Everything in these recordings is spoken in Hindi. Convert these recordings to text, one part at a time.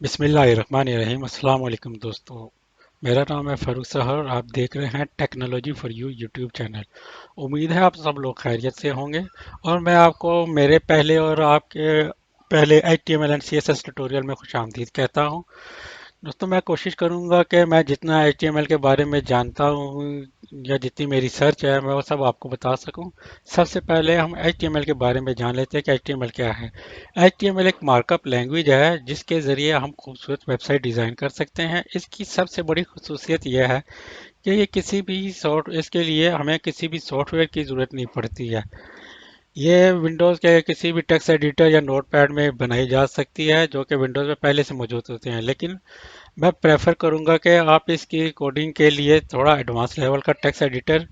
बिस्मिल्लाहिर्रहमानिर्रहीम। अस्सलाम वालेकुम दोस्तों। मेरा नाम है फ़ारूक सहर और आप देख रहे हैं technology for you YouTube channel. उम्मीद है आप सब लोग खैरियत से होंगे और मैं आपको मेरे पहले और आपके पहले HTML एंड CSS ट्यूटोरियल में खुशामदीद कहता हूं। दोस्तों, मैं कोशिश करूंगा कि मैं जितना HTML के बारे में जानता हूँ या जितनी मेरी सर्च है मैं वो सब आपको बता सकूं। सबसे पहले हम HTML के बारे में जान लेते हैं कि HTML क्या है। HTML एक मार्कअप लैंग्वेज है जिसके ज़रिए हम खूबसूरत वेबसाइट डिज़ाइन कर सकते हैं। इसकी सबसे बड़ी खसूसियत यह है कि ये किसी भी सॉफ्ट इसके लिए हमें किसी भी सॉफ्टवेयर की ज़रूरत नहीं पड़ती है। ये विंडोज़ के किसी भी टेक्स्ट एडिटर या नोटपैड में बनाई जा सकती है जो कि विंडोज़ में पहले से मौजूद होते हैं। लेकिन मैं प्रेफर करूंगा कि आप इसकी कोडिंग के लिए थोड़ा एडवांस लेवल का टेक्स्ट एडिटर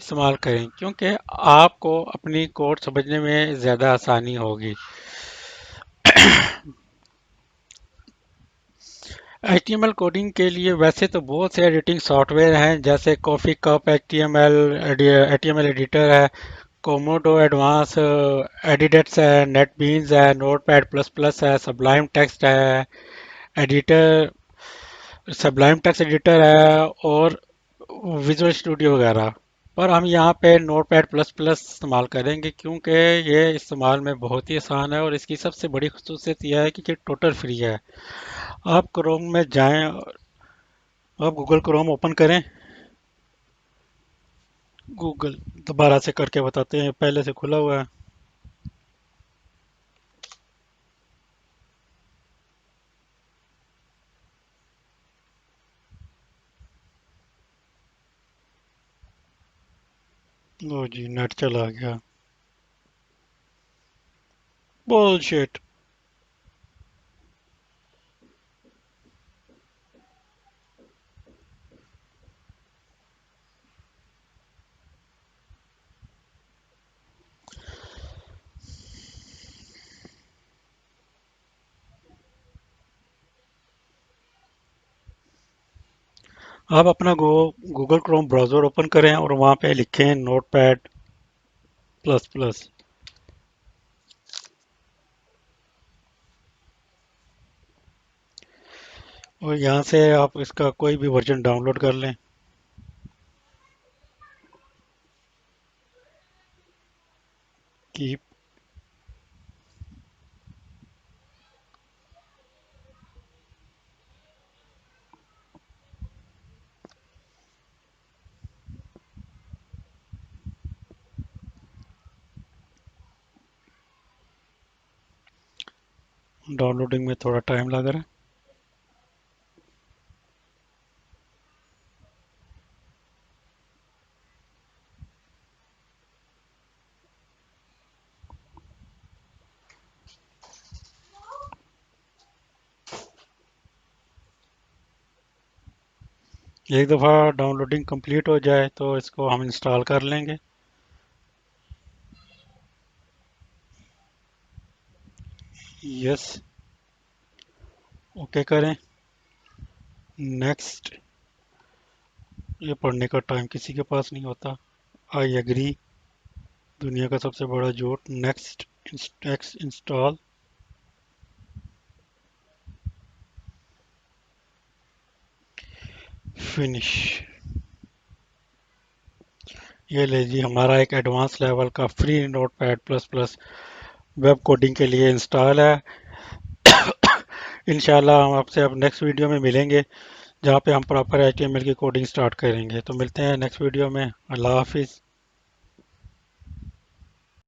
इस्तेमाल करें क्योंकि आपको अपनी कोड समझने में ज़्यादा आसानी होगी। HTML कोडिंग के लिए वैसे तो बहुत से एडिटिंग सॉफ्टवेयर हैं जैसे कॉफ़ी कप HTML एडिटर है, कोमोडो एडवांस एडिटेक्स है, नेटबीन्स है, नोटपैड प्लस प्लस है, एडिटर सब्लाइम टेक्स्ट एडिटर है और विजुअल स्टूडियो वगैरह। पर हम यहाँ पे नोटपैड प्लस प्लस इस्तेमाल करेंगे क्योंकि ये इस्तेमाल में बहुत ही आसान है और इसकी सबसे बड़ी खसूसियत यह है कि ये टोटल फ्री है। आप क्रोम में जाएं, आप गूगल क्रोम ओपन करें। गूगल दोबारा से करके बताते हैं, पहले से खुला हुआ है। लो जी, नेट चला गया। बुलशिट। आप अपना गूगल क्रोम ब्राउज़र ओपन करें और वहाँ पे लिखें नोटपैड प्लस प्लस। और यहाँ से आप इसका कोई भी वर्जन डाउनलोड कर लें। कीप डाउनलोडिंग में थोड़ा टाइम लग रहा है। एक दफ़ा डाउनलोडिंग कंप्लीट हो जाए तो इसको हम इंस्टॉल कर लेंगे। यस, ओके करें। नेक्स्ट। ये पढ़ने का टाइम किसी के पास नहीं होता। I agree. दुनिया का सबसे बड़ा झूठ। नेक्स्ट। Next install. फिनिश। ये ले जी, हमारा एक एडवांस लेवल का free Notepad plus plus web coding के लिए इंस्टॉल है। इंशाल्लाह हम आपसे अब नेक्स्ट वीडियो में मिलेंगे जहाँ पे हम प्रॉपर HTML की कोडिंग स्टार्ट करेंगे। तो मिलते हैं नेक्स्ट वीडियो में। अल्लाह हाफिज़।